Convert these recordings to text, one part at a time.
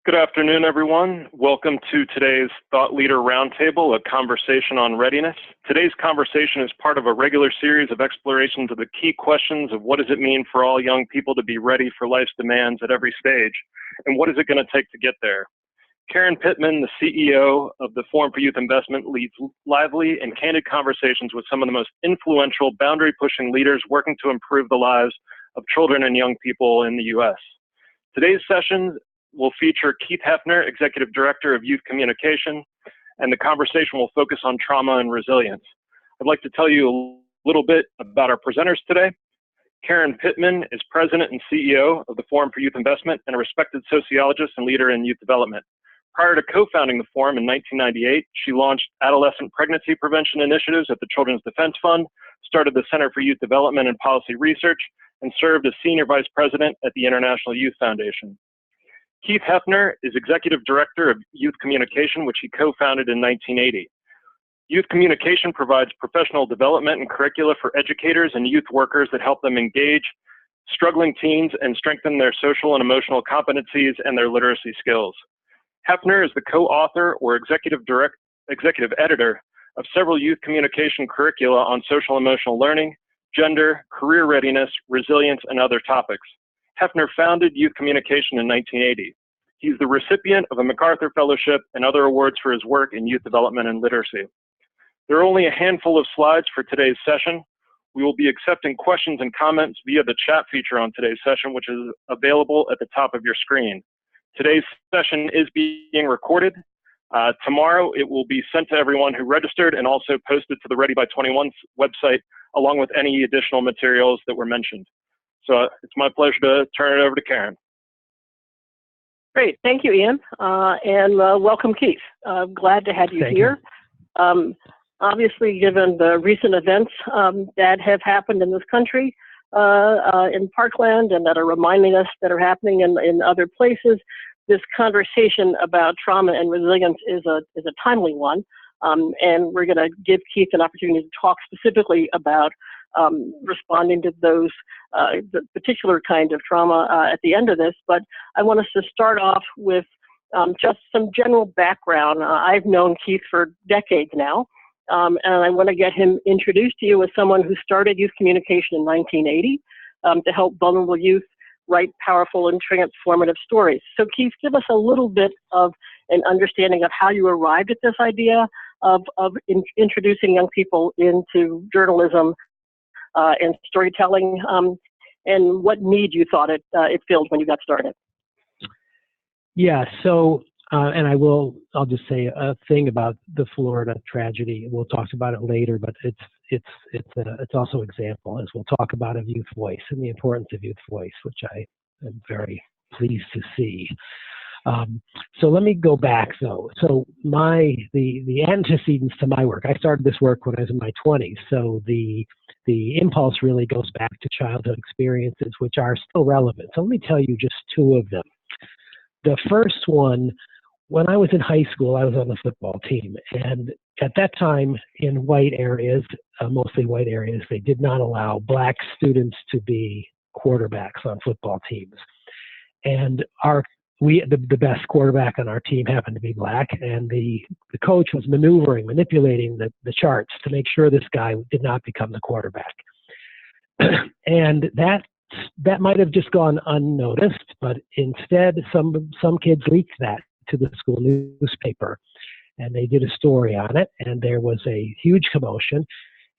Good afternoon, everyone. Welcome to today's Thought Leader Roundtable, a conversation on readiness. Today's conversation is part of a regular series of explorations of the key questions of what does it mean for all young people to be ready for life's demands at every stage, and what is it going to take to get there? Karen Pittman, the CEO of the Forum for Youth Investment, leads lively and candid conversations with some of the most influential, boundary-pushing leaders working to improve the lives of children and young people in the U.S. Today's session will feature Keith Hefner, Executive Director of Youth Communication, and the conversation will focus on trauma and resilience. I'd like to tell you a little bit about our presenters today. Karen Pittman is President and CEO of the Forum for Youth Investment and a respected sociologist and leader in youth development. Prior to co-founding the Forum in 1998, she launched adolescent pregnancy prevention initiatives at the Children's Defense Fund, started the Center for Youth Development and Policy Research, and served as Senior Vice President at the International Youth Foundation. Keith Hefner is Executive Director of Youth Communication, which he co-founded in 1980. Youth Communication provides professional development and curricula for educators and youth workers that help them engage struggling teens and strengthen their social and emotional competencies and their literacy skills. Hefner is the co-author or executive editor of several youth communication curricula on social emotional learning, gender, career readiness, resilience, and other topics. Hefner founded Youth Communication in 1980. He's the recipient of a MacArthur Fellowship and other awards for his work in youth development and literacy. There are only a handful of slides for today's session. We will be accepting questions and comments via the chat feature on today's session, which is available at the top of your screen. Today's session is being recorded. Tomorrow, it will be sent to everyone who registered and also posted to the Ready by 21 website, along with any additional materials that were mentioned. So it's my pleasure to turn it over to Karen. Great, thank you, Ian, and welcome, Keith. Glad to have you here. Obviously, given the recent events that have happened in this country, in Parkland, and that are reminding us that are happening in other places, this conversation about trauma and resilience is a timely one, and we're going to give Keith an opportunity to talk specifically about responding to those the particular kind of trauma at the end of this. But I want us to start off with just some general background. I've known Keith for decades now, and I want to get him introduced to you as someone who started youth communication in 1980 to help vulnerable youth write powerful and transformative stories. So Keith, give us a little bit of an understanding of how you arrived at this idea of introducing young people into journalism and storytelling, and what need you thought it filled when you got started. Yeah, so, and I'll just say a thing about the Florida tragedy. We'll talk about it later, but it's also an example, as we'll talk about, of youth voice and the importance of youth voice, which I am very pleased to see. So let me go back though. So the antecedents to my work, I started this work when I was in my 20s. So the impulse really goes back to childhood experiences, which are still relevant. So let me tell you just two of them. The first one, when I was in high school, I was on the football team. And at that time in white areas, mostly white areas, they did not allow black students to be quarterbacks on football teams. And the best quarterback on our team happened to be black, and the coach was manipulating the charts to make sure this guy did not become the quarterback. And that might have just gone unnoticed, but instead some kids leaked that to the school newspaper, and they did a story on it, and there was a huge commotion,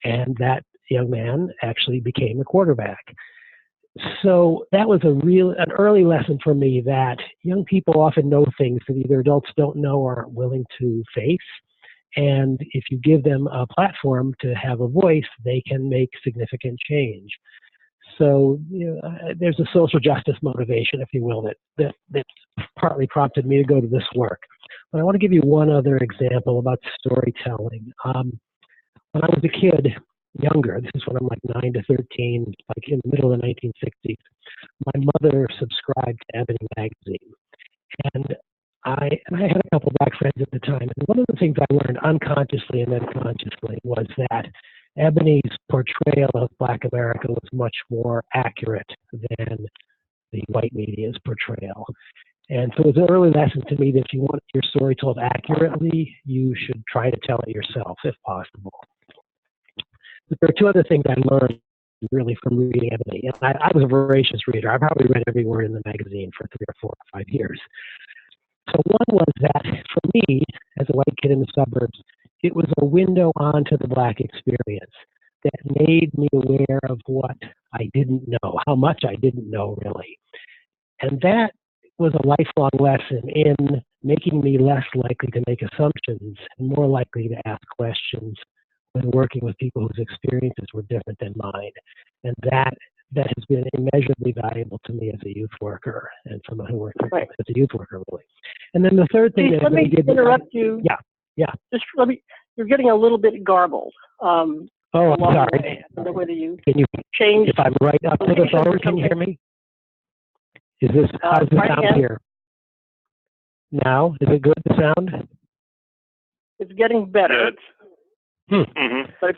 and that young man actually became the quarterback. So that was an early lesson for me that young people often know things that either adults don't know or aren't willing to face. And if you give them a platform to have a voice, they can make significant change. So there's a social justice motivation, if you will, that partly prompted me to go to this work. But I want to give you one other example about storytelling. When I was a kid, younger, this is when I'm like 9 to 13, like in the middle of the 1960s, my mother subscribed to Ebony magazine. And I had a couple of black friends at the time. And one of the things I learned unconsciously and then consciously was that Ebony's portrayal of Black America was much more accurate than the white media's portrayal. And so it was an early lesson to me that if you want your story told accurately, you should try to tell it yourself if possible. But there are two other things I learned really from reading Ebony. And I was a voracious reader. I probably read every word in the magazine for 3 or 4 or 5 years. So one was that for me, as a white kid in the suburbs, it was a window onto the Black experience that made me aware of what I didn't know, how much I didn't know really. And that was a lifelong lesson in making me less likely to make assumptions and more likely to ask questions when working with people whose experiences were different than mine. And that has been immeasurably valuable to me as a youth worker and someone who worked Right. as a youth worker, really. And then the third thing Let me interrupt you. Yeah. Just you're getting a little bit garbled. Oh, I'm sorry. I don't know whether you Can you change. if I'm right up to the phone, can you hear me? Is this, how's the sound again. here? Now, is it good, the sound? It's getting better. But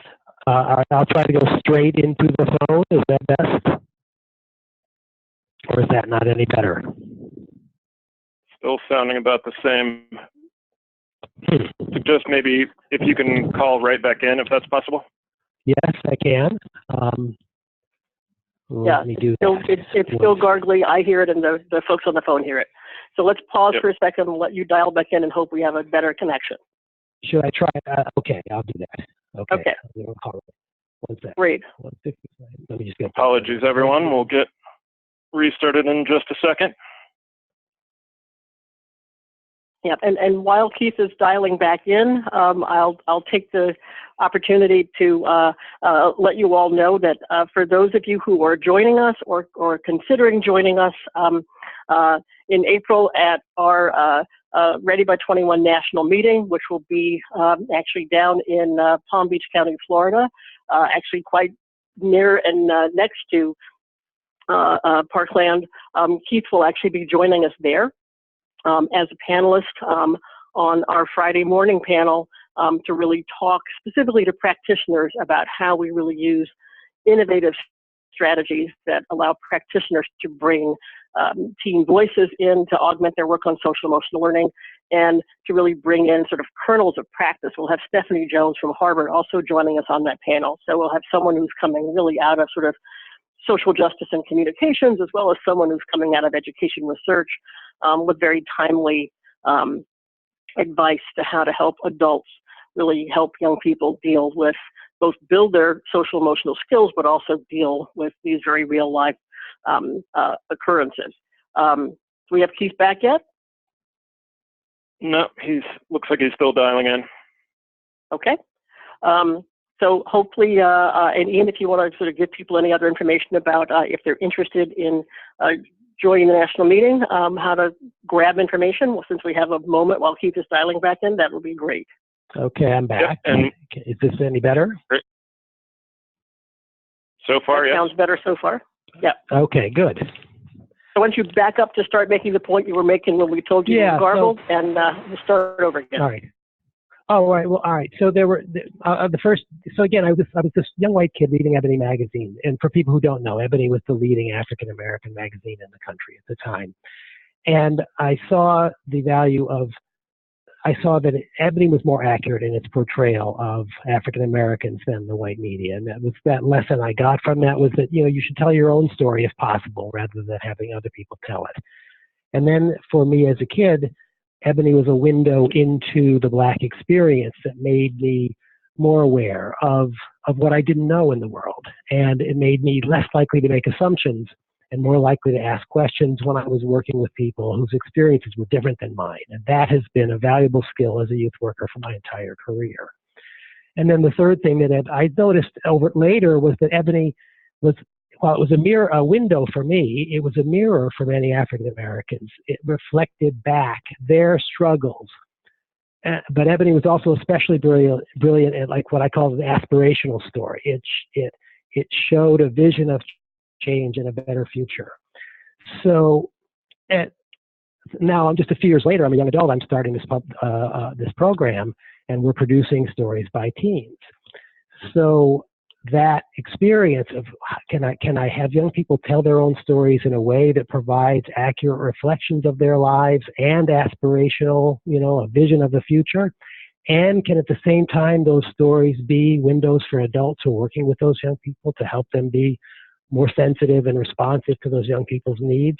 All right, I'll try to go straight into the phone. Is that best? Or is that not any better? Still sounding about the same. Suggest maybe if you can call right back in, if that's possible. Yes, I can. Let me do that. It's still gargly. I hear it, and the folks on the phone hear it. So let's pause for a second and let you dial back in and hope we have a better connection. Should I try? Okay, I'll do that. Okay. One second. Great. 159. Let me just get. Apologies, everyone. We'll get restarted in just a second. Yeah, and while Keith is dialing back in, I'll take the opportunity to let you all know that for those of you who are joining us or considering joining us in April at our Ready by 21 national meeting, which will be actually down in Palm Beach County, Florida, actually quite near and next to Parkland, Keith will actually be joining us there. As a panelist on our Friday morning panel to really talk specifically to practitioners about how we really use innovative strategies that allow practitioners to bring teen voices in to augment their work on social emotional learning and to really bring in sort of kernels of practice. We'll have Stephanie Jones from Harvard also joining us on that panel. So we'll have someone who's coming really out of sort of social justice and communications, as well as someone who's coming out of education research with very timely advice to how to help adults really help young people deal with both build their social emotional skills, but also deal with these very real life occurrences. Do we have Keith back yet? No, looks like he's still dialing in. Okay. So hopefully, and Ian, if you want to sort of give people any other information about if they're interested in joining the national meeting, how to grab information, well, since we have a moment while Keith is dialing back in, that would be great. Okay, I'm back. Yep, and is this any better? Great. So far, yes. Sounds better so far. Yeah. Okay, good. So once you back up to start making the point you were making when we told you you were garbled, and we'll start over again. All right. Oh, all right. Well, all right. So there were the first. So again, I was this young white kid reading Ebony magazine, and for people who don't know, Ebony was the leading African American magazine in the country at the time, and I saw the value of. I saw that Ebony was more accurate in its portrayal of African Americans than the white media, and that lesson I got from that was that you should tell your own story if possible, rather than having other people tell it. And then for me as a kid, Ebony was a window into the Black experience that made me more aware of what I didn't know in the world. And it made me less likely to make assumptions and more likely to ask questions when I was working with people whose experiences were different than mine. And that has been a valuable skill as a youth worker for my entire career. And then the third thing that I noticed later was that Ebony was, while it was a window for me, it was a mirror for many African Americans. It reflected back their struggles. But Ebony was also especially brilliant at like what I call an aspirational story. It showed a vision of change and a better future. So now I'm just a few years later, I'm a young adult, I'm starting this program, and we're producing stories by teens. So that experience of can I have young people tell their own stories in a way that provides accurate reflections of their lives and aspirational, a vision of the future? And can at the same time those stories be windows for adults who are working with those young people to help them be more sensitive and responsive to those young people's needs?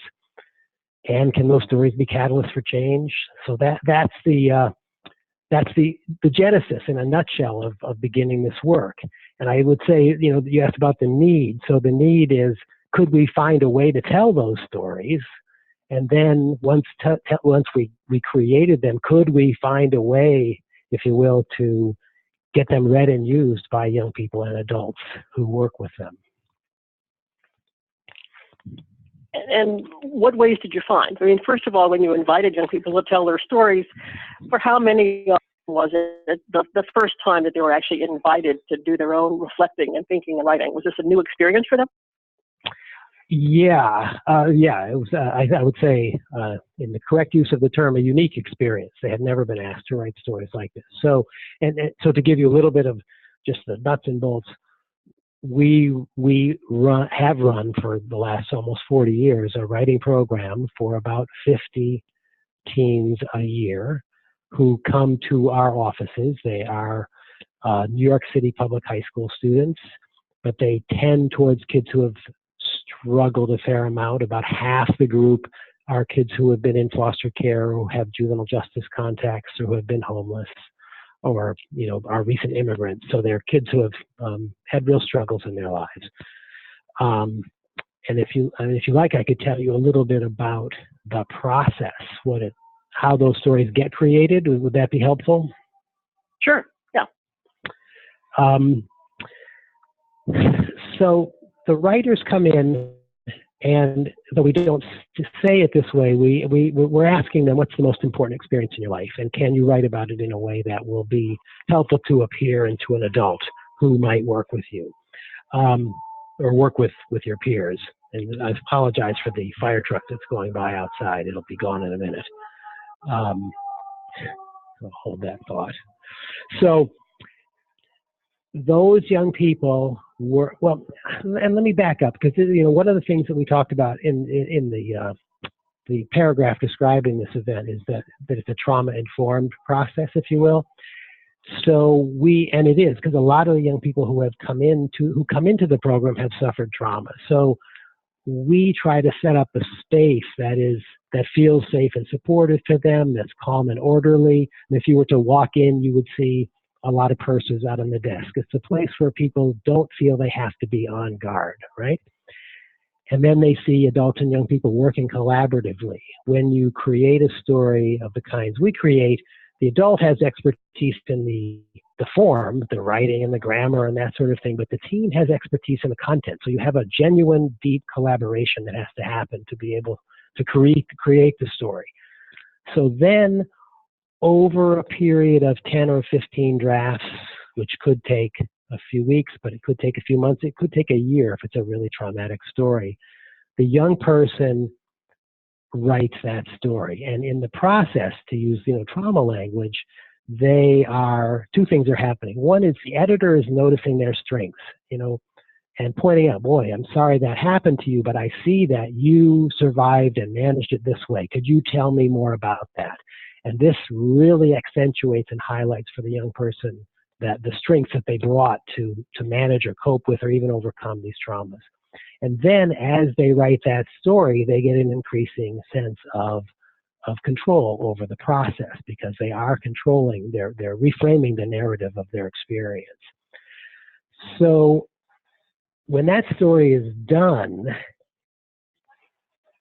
And can those stories be catalysts for change? So that's the genesis in a nutshell of beginning this work. And I would say, you asked about the need. So the need is, could we find a way to tell those stories? And then once we created them, could we find a way, if you will, to get them read and used by young people and adults who work with them? And what ways did you find? I mean, first of all, when you invited young people to tell their stories, for how many was it the first time that they were actually invited to do their own reflecting and thinking and writing? Was this a new experience for them? Yeah, it was, I would say, in the correct use of the term, a unique experience. They had never been asked to write stories like this. So, so to give you a little bit of just the nuts and bolts, we have run for the last almost 40 years a writing program for about 50 teens a year who come to our offices. They are New York City public high school students, but they tend towards kids who have struggled a fair amount. About half the group are kids who have been in foster care, who have juvenile justice contacts, or who have been homeless, or are recent immigrants. So they're kids who have had real struggles in their lives. And if you like, I could tell you a little bit about the process, how those stories get created. Would that be helpful? Sure. Yeah. So the writers come in, and though we don't say it this way, we're asking them, what's the most important experience in your life? And can you write about it in a way that will be helpful to a peer and to an adult who might work with you, or work with your peers? And I apologize for the fire truck that's going by outside. It'll be gone in a minute. I'll hold that thought. So those young people were, well, and let me back up, because one of the things that we talked about in the paragraph describing this event is that it's a trauma-informed process, if you will. So and it is, because a lot of the young people who come into the program have suffered trauma. So we try to set up a space that feels safe and supportive to them, that's calm and orderly. And if you were to walk in, you would see a lot of pursers out on the desk. It's a place where people don't feel they have to be on guard, right? And then they see adults and young people working collaboratively. When you create a story of the kinds we create, the adult has expertise in the form, the writing and the grammar and that sort of thing, but the team has expertise in the content. So you have a genuine, deep collaboration that has to happen to be able to create the story. So then, over a period of 10 or 15 drafts, which could take a few weeks, but it could take a few months, it could take a year if it's a really traumatic story, the young person writes that story. And in the process, to use trauma language, two things are happening. One is the editor is noticing their strengths, and pointing out, boy, I'm sorry that happened to you, but I see that you survived and managed it this way. Could you tell me more about that? And this really accentuates and highlights for the young person that the strengths that they brought to manage or cope with or even overcome these traumas. And then as they write that story, they get an increasing sense of control over the process, because they are controlling, they're reframing the narrative of their experience. So when that story is done,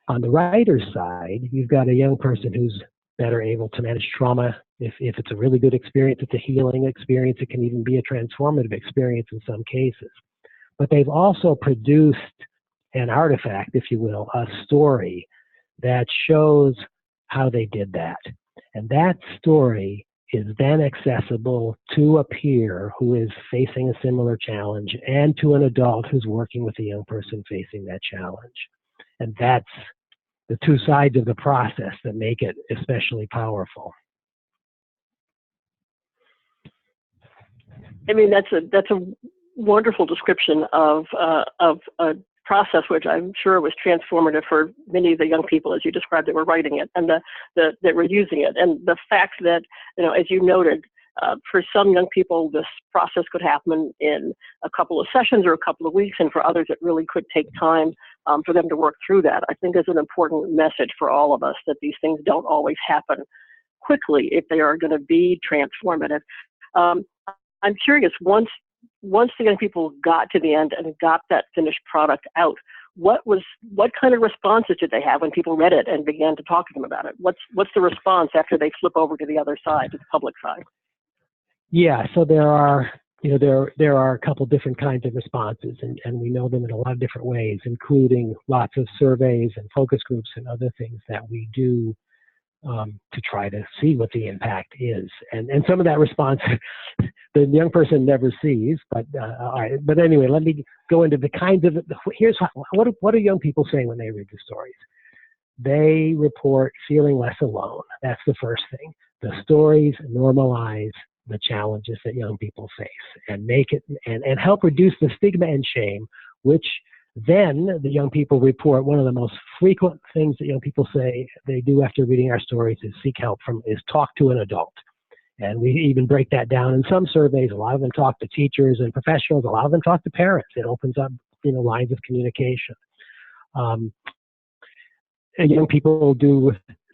on the writer's side, you've got a young person who's better able to manage trauma. If it's a really good experience, it's a healing experience. It can even be a transformative experience in some cases. But they've also produced an artifact, if you will, a story that shows how they did that. And that story is then accessible to a peer who is facing a similar challenge and to an adult who's working with a young person facing that challenge. And that's the two sides of the process that make it especially powerful. I mean, that's a wonderful description of a process which I'm sure was transformative for many of the young people, as you described, that were writing it and that were using it. And the fact that, as you noted, for some young people, this process could happen in a couple of sessions or a couple of weeks, and for others, it really could take time for them to work through that. I think is an important message for all of us, that these things don't always happen quickly if they are going to be transformative. I'm curious, once the young people got to the end and got that finished product out, what kind of responses did they have when people read it and began to talk to them about it? What's the response after they flip over to the other side, to the public side? Yeah, so there are a couple different kinds of responses, and we know them in a lot of different ways, including lots of surveys and focus groups and other things that we do to try to see what the impact is. And some of that response the young person never sees, but all right. But anyway, let me go into the kinds of, here's what are young people saying when they read the stories? They report feeling less alone. That's the first thing. The stories normalize the challenges that young people face and make it and help reduce the stigma and shame, which then the young people report one of the most frequent things that young people say they do after reading our stories is talk to an adult. And we even break that down in some surveys. A lot of them talk to teachers and professionals. A lot of them talk to parents. It opens up, lines of communication. Young people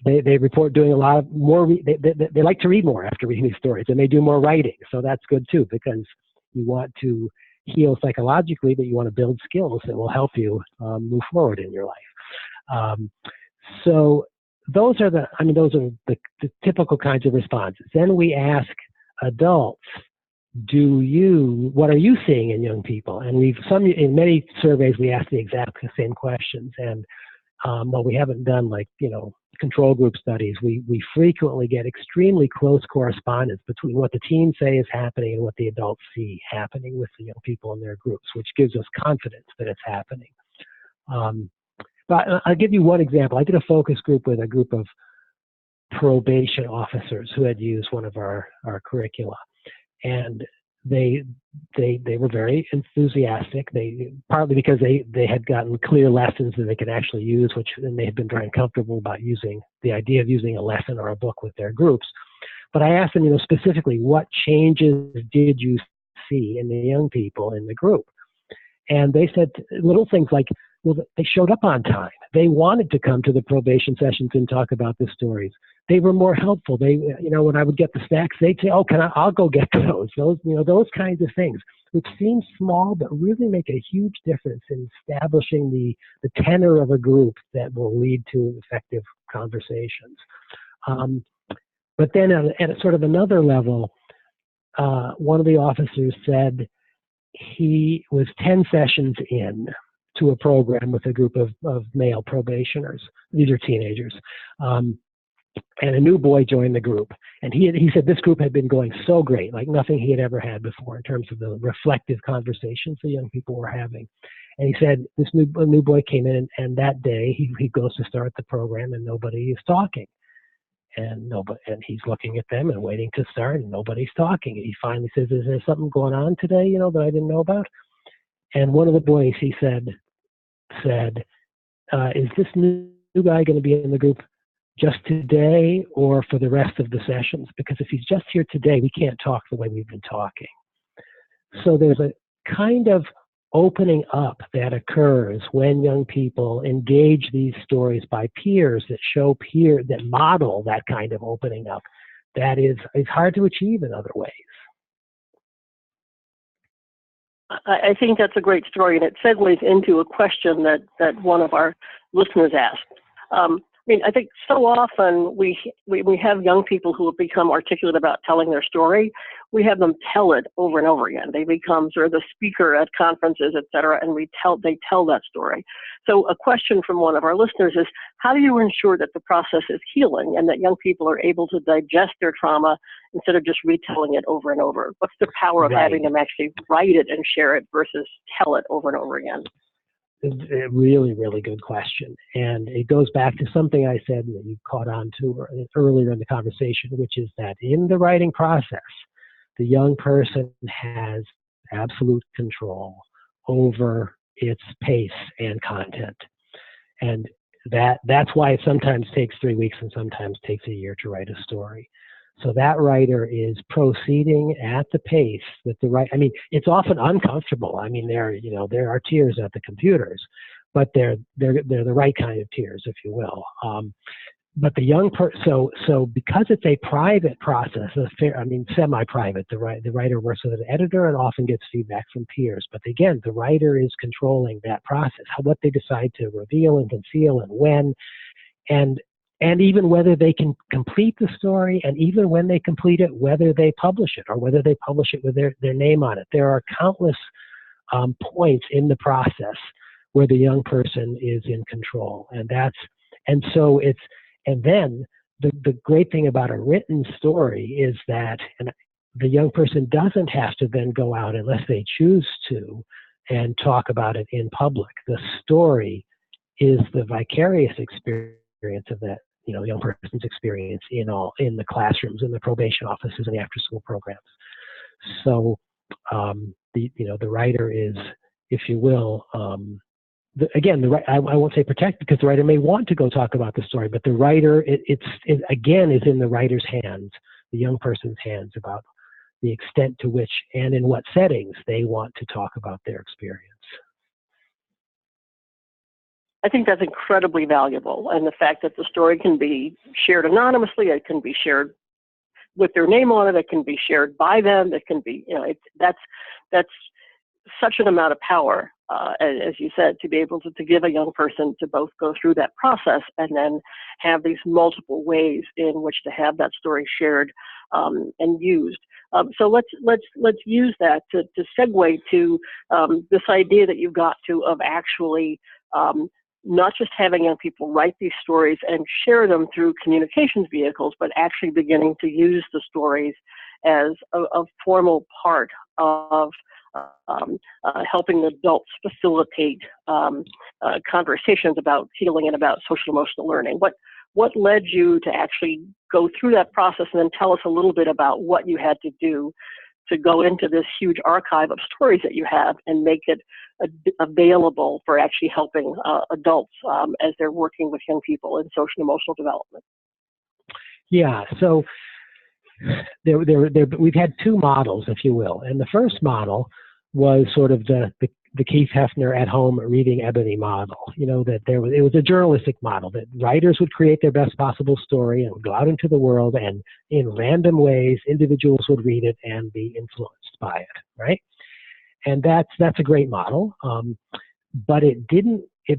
they report doing a lot of more. They like to read more after reading these stories, and they do more writing. So that's good too, because you want to heal psychologically, but you want to build skills that will help you move forward in your life. So those are the typical kinds of responses. Then we ask adults, what are you seeing in young people? And in many surveys, we ask the exact same questions. And while we haven't done control group studies, we frequently get extremely close correspondence between what the teens say is happening and what the adults see happening with the young people in their groups, which gives us confidence that it's happening. But I'll give you one example. I did a focus group with a group of probation officers who had used one of our curricula, and they were very enthusiastic. Partly because they had gotten clear lessons that they could actually use, and they had been very uncomfortable about using the idea of using a lesson or a book with their groups. But I asked them, specifically, what changes did you see in the young people in the group? And they said little things like, well, they showed up on time. They wanted to come to the probation sessions and talk about the stories. They were more helpful. They, when I would get the snacks, they'd say, "Oh, I'll go get those." Those kinds of things, which seem small but really make a huge difference in establishing the tenor of a group that will lead to effective conversations. But then at a sort of another level, one of the officers said he was 10 sessions in to a program with a group of male probationers. These are teenagers. And a new boy joined the group. And he said this group had been going so great, like nothing he had ever had before in terms of the reflective conversations the young people were having. And he said this new boy came in, and that day he goes to start the program, and nobody is talking. And he's looking at them and waiting to start, and nobody's talking. And he finally says, "Is there something going on today, that I didn't know about?" And one of the boys, he said, "Is this new guy going to be in the group just today or for the rest of the sessions? Because if he's just here today, we can't talk the way we've been talking." So there's a kind of opening up that occurs when young people engage these stories by peers that model that kind of opening up that is hard to achieve in other ways. I think that's a great story, and it segues into a question that one of our listeners asked. I think so often we have young people who have become articulate about telling their story. We have them tell it over and over again. They become sort of the speaker at conferences, et cetera, and they tell that story. So a question from one of our listeners is, how do you ensure that the process is healing and that young people are able to digest their trauma instead of just retelling it over and over? What's the power of having them actually write it and share it versus tell it over and over again? A really, really good question. And it goes back to something I said that you caught on to earlier in the conversation, which is that in the writing process, the young person has absolute control over its pace and content. And that's why it sometimes takes 3 weeks and sometimes takes a year to write a story. So that writer is proceeding at the pace that I mean, it's often uncomfortable. I mean, there are tears at the computers, but they're the right kind of tears, if you will. But the young so because it's a private process, semi-private, the writer works with an editor and often gets feedback from peers. But again, the writer is controlling that process, what they decide to reveal and conceal and when, and even whether they can complete the story, and even when they complete it, whether they publish it or whether they publish it with their name on it. There are countless points in the process where the young person is in control, and then the great thing about a written story is that the young person doesn't have to then go out, unless they choose to, and talk about it in public. The story is the vicarious experience of that young person's experience in the classrooms, in the probation offices, and the after-school programs. So the writer is, if you will, I won't say protect, because the writer may want to go talk about the story, but the writer, it again is in the writer's hands, the young person's hands, about the extent to which and in what settings they want to talk about their experience. I think that's incredibly valuable, and the fact that the story can be shared anonymously, it can be shared with their name on it, it can be shared by them, it can be, that's such an amount of power, as you said, to be able to give a young person to both go through that process and then have these multiple ways in which to have that story shared and used. So let's use that to segue to this idea that you've got to of actually not just having young people write these stories and share them through communications vehicles, but actually beginning to use the stories as a formal part of helping adults facilitate conversations about healing and about social emotional learning. What led you to actually go through that process, and then tell us a little bit about what you had to do to go into this huge archive of stories that you have and make it available for actually helping adults as they're working with young people in social and emotional development? Yeah, so we've had two models, if you will. And the first model was sort of the Keith Hefner at home reading Ebony model. That it was a journalistic model, that writers would create their best possible story and would go out into the world, and in random ways, individuals would read it and be influenced by it, right? And that's a great model, but it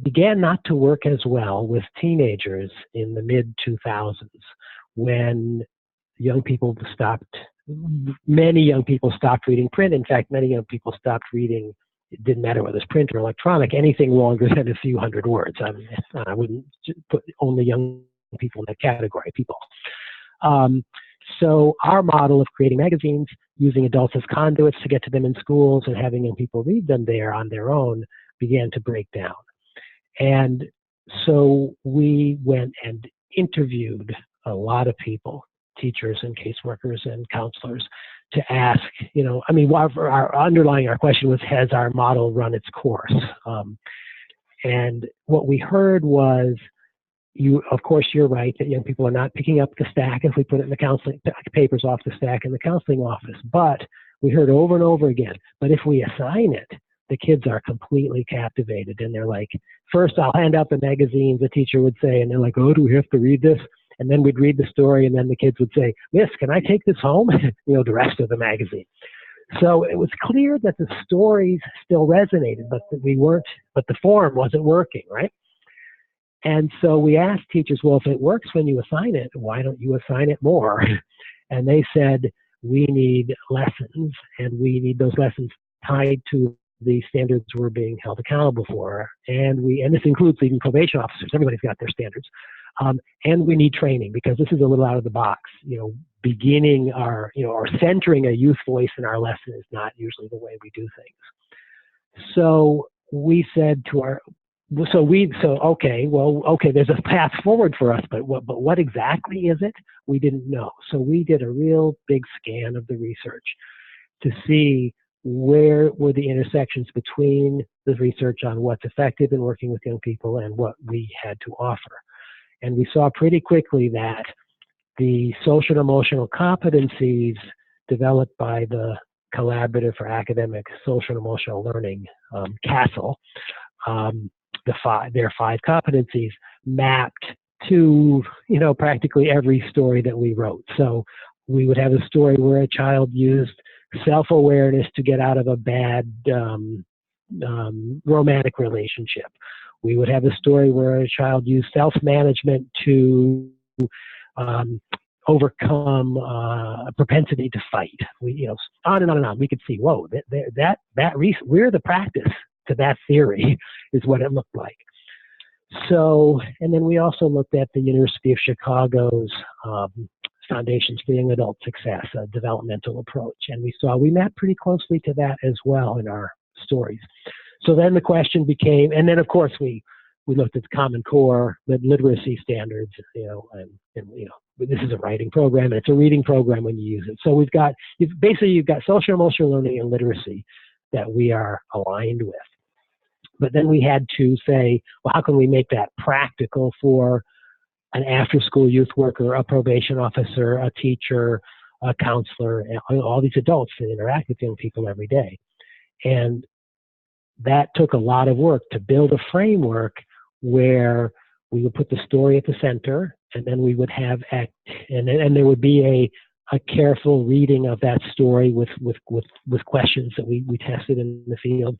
began not to work as well with teenagers in the mid-2000s, when many young people stopped reading print. In fact, many young people stopped reading, it didn't matter whether it's print or electronic, anything longer than a few hundred words. I wouldn't put only young people in that category, people. So our model of creating magazines, using adults as conduits to get to them in schools and having young people read them there on their own, began to break down. And so we went and interviewed a lot of people, teachers and caseworkers and counselors, to ask, our question was, has our model run its course? And what we heard was, of course, you're right that young people are not picking up the stack if we put it in the counseling papers off the stack in the counseling office. But we heard over and over again, but if we assign it, the kids are completely captivated. And they're like, first I'll hand out the magazines, the teacher would say, and they're like, oh, do we have to read this? And then we'd read the story, and then the kids would say, Miss, can I take this home? The rest of the magazine. So it was clear that the stories still resonated, but but the form wasn't working, right? And so we asked teachers, well, if it works when you assign it, why don't you assign it more? And they said, we need lessons, and we need those lessons tied to the standards we're being held accountable for. And this includes even probation officers. Everybody's got their standards. And we need training, because this is a little out of the box. Beginning or centering a youth voice in our lesson is not usually the way we do things. So we said okay, there's a path forward for us, but what exactly is it? We didn't know. So we did a real big scan of the research to see where were the intersections between the research on what's effective in working with young people and what we had to offer. And we saw pretty quickly that the social and emotional competencies developed by the Collaborative for Academic Social and Emotional Learning, CASEL, their 5 competencies mapped to, practically every story that we wrote. So we would have a story where a child used self-awareness to get out of a bad romantic relationship. We would have a story where a child used self-management to overcome a propensity to fight. On and on and on. We could see, whoa, where the practice to that theory is what it looked like. So, and then we also looked at the University of Chicago's Foundations for Young Adult Success, a developmental approach, and we mapped pretty closely to that as well in our stories. So then the question became, and then of course we looked at the Common Core literacy standards, and this is a writing program, and it's a reading program when you use it. So you've got social emotional learning and literacy that we are aligned with. But then we had to say, well, how can we make that practical for an after-school youth worker, a probation officer, a teacher, a counselor, all these adults that interact with young people every day? And that took a lot of work to build a framework where we would put the story at the center, and then we would have and there would be a careful reading of that story with questions that we tested in the field.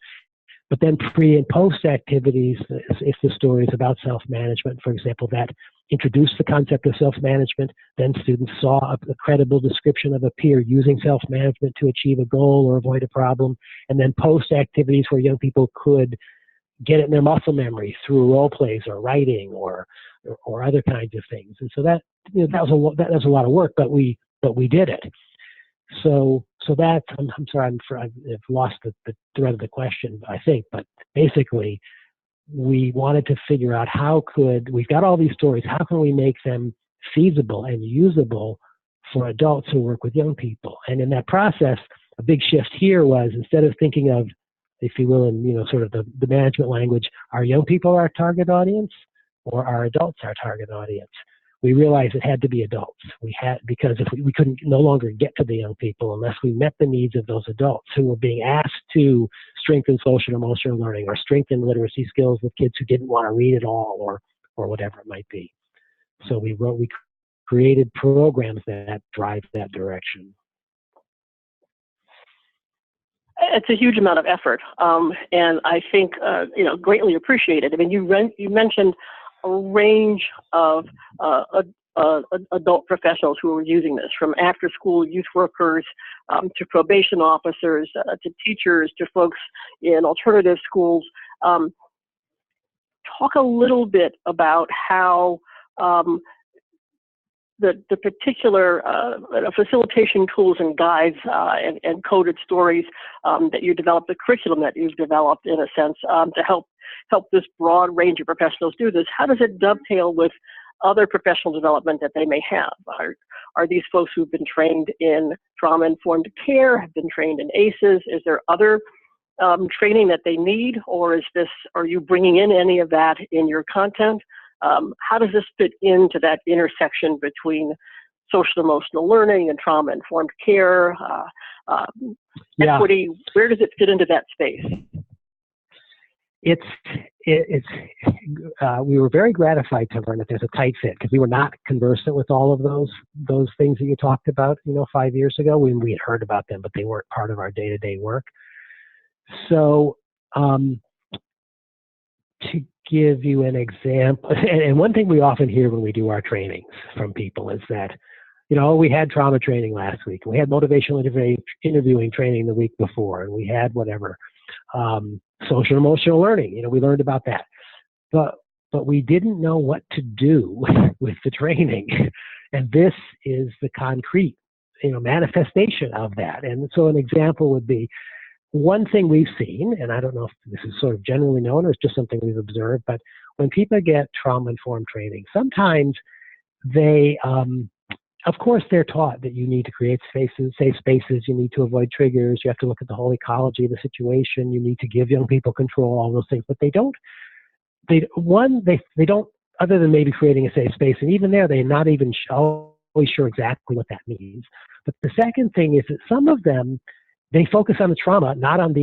But then pre and post activities, if the story is about self-management, for example, that introduced the concept of self-management, then students saw a credible description of a peer using self-management to achieve a goal or avoid a problem, and then post activities where young people could get it in their muscle memory through role plays or writing or other kinds of things. And so that was a lot of work, but we did it. So that's, I'm sorry, I've lost the thread of the question, I think, but basically we wanted to figure out we've got all these stories, how can we make them feasible and usable for adults who work with young people? And in that process, a big shift here was, instead of thinking of, if you will, in sort of the management language, are young people our target audience or are adults our target audience? We realized it had to be adults. Because if we couldn't no longer get to the young people unless we met the needs of those adults who were being asked to strengthen social and emotional learning or strengthen literacy skills with kids who didn't want to read at all or whatever it might be. So we created programs that drive that direction. It's a huge amount of effort, and I think greatly appreciated. I mean, you mentioned a range of adult professionals who are using this, from after-school youth workers to probation officers to teachers to folks in alternative schools. Talk a little bit about how the particular facilitation tools and guides and coded stories that you developed, the curriculum that you've developed, in a sense, to help this broad range of professionals do this. How does it dovetail with other professional development that they may have? Are these folks who've been trained in trauma-informed care, have been trained in ACEs? Is there other training that they need, or are you bringing in any of that in your content? How does this fit into that intersection between social emotional learning and trauma-informed care, equity? Where does it fit into that space? We were very gratified to learn that there's a tight fit, because we were not conversant with all of those things that you talked about, 5 years ago. We had heard about them, but they weren't part of our day-to-day work. So, to give you an example, and one thing we often hear when we do our trainings from people is that, we had trauma training last week, and we had motivational interviewing training the week before, and we had whatever, social and emotional learning, we learned about that. But we didn't know what to do with the training. And this is the concrete, manifestation of that. And so an example would be, one thing we've seen, and I don't know if this is sort of generally known or it's just something we've observed, but when people get trauma-informed training, sometimes they of course, they're taught that you need to create spaces, safe spaces, you need to avoid triggers, you have to look at the whole ecology of the situation, you need to give young people control, all those things, but they don't, they don't, other than maybe creating a safe space, and even there, they're not even always sure exactly what that means. But the second thing is that some of them, they focus on the trauma, not on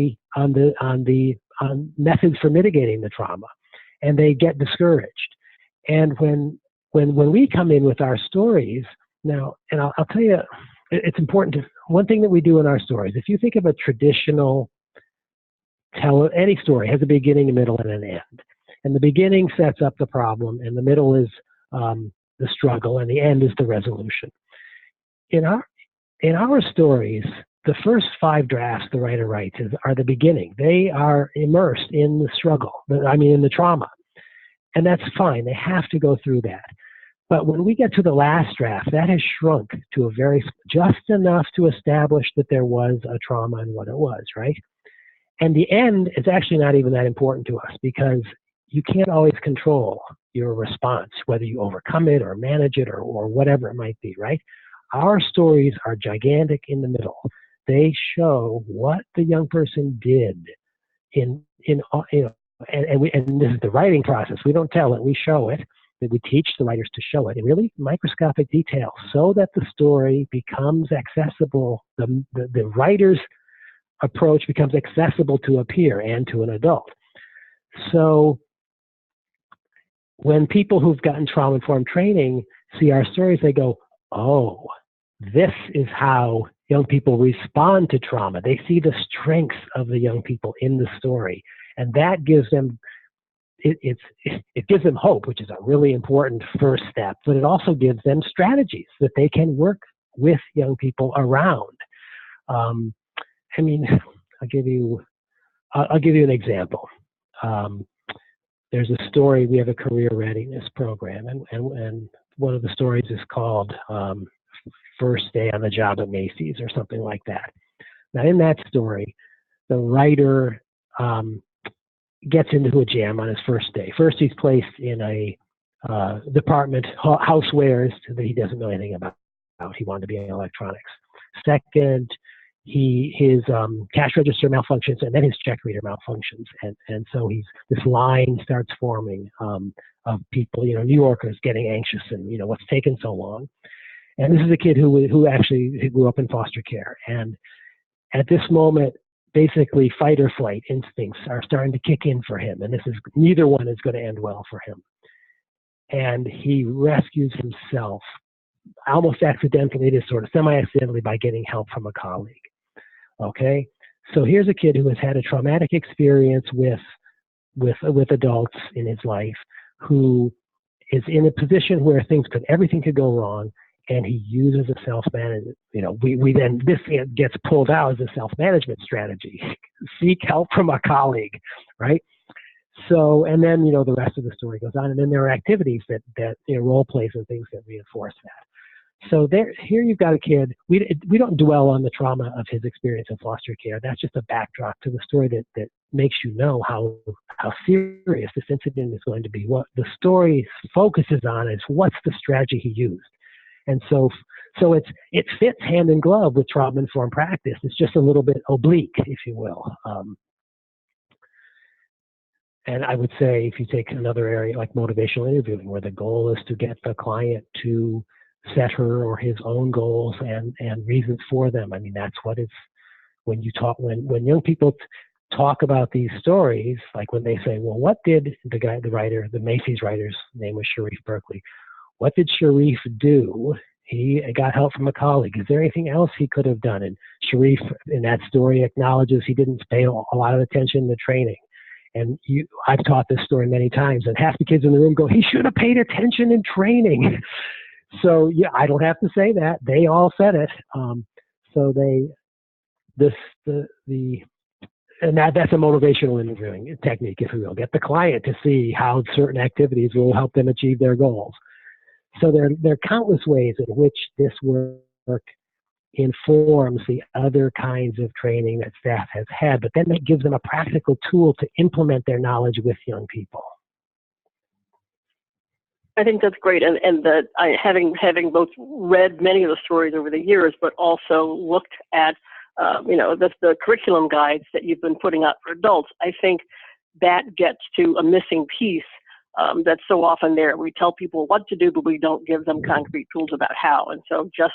methods for mitigating the trauma, and they get discouraged. And when we come in with our stories now, and I'll tell you, it's important to, one thing that we do in our stories, if you think of a traditional any story has a beginning, a middle, and an end. And the beginning sets up the problem, and the middle is the struggle, and the end is the resolution. In our stories, the first 5 drafts the writer writes are the beginning. They are immersed in the struggle, in the trauma. And that's fine. They have to go through that. But when we get to the last draft, that has shrunk to just enough to establish that there was a trauma and what it was, right? And the end is actually not even that important to us, because you can't always control your response, whether you overcome it or manage it or whatever it might be, right? Our stories are gigantic in the middle. They show what the young person did and this is the writing process. We don't tell it, we show it. We teach the writers to show it in really microscopic detail so that the story becomes accessible. The writer's approach becomes accessible to a peer and to an adult. So when people who've gotten trauma-informed training see our stories, they go, oh, this is how young people respond to trauma. They see the strengths of the young people in the story, and that gives them it gives them hope, which is a really important first step, but it also gives them strategies that they can work with young people around. I'll give you an example. There's a story, we have a career readiness program, and one of the stories is called First Day on the Job at Macy's or something like that. Now in that story, the writer gets into a jam on his first day. First, he's placed in a department, housewares, that he doesn't know anything about. He wanted to be in electronics. Second, his cash register malfunctions, and then his check reader malfunctions, and so this line starts forming of people, New Yorkers getting anxious, and what's taken so long. And this is a kid who actually grew up in foster care, and at this moment, basically fight or flight instincts are starting to kick in for him, and neither one is going to end well for him. And he rescues himself almost accidentally, it is sort of semi-accidentally, by getting help from a colleague. Okay, so here's a kid who has had a traumatic experience with adults in his life, who is in a position where everything could go wrong, and he uses a self-management. This gets pulled out as a self-management strategy. Seek help from a colleague, right? So, and then the rest of the story goes on, and then there are activities that role plays and things that reinforce that. So here you've got a kid. We don't dwell on the trauma of his experience in foster care. That's just a backdrop to the story that makes you know how serious this incident is going to be. What the story focuses on is what's the strategy he used. And so it fits hand in glove with trauma-informed practice. It's just a little bit oblique, if you will. And I would say, if you take another area like motivational interviewing, where the goal is to get the client to set her or his own goals and reasons for them. That's what it's, when young people talk about these stories, like when they say, well, what did the Macy's writer's name was Sharif Berkeley. What did Sharif do? He got help from a colleague. Is there anything else he could have done? And Sharif, in that story, acknowledges he didn't pay a lot of attention to training. And I've taught this story many times, and half the kids in the room go, he should have paid attention in training. So yeah, I don't have to say that. They all said it. And that's a motivational interviewing technique, if you will. Get the client to see how certain activities will help them achieve their goals. So there are countless ways in which this work informs the other kinds of training that staff has had, but then it gives them a practical tool to implement their knowledge with young people. I think that's great, and that having both read many of the stories over the years, but also looked at the curriculum guides that you've been putting out for adults. I think that gets to a missing piece that's so often there. We tell people what to do, but we don't give them concrete tools about how. And so just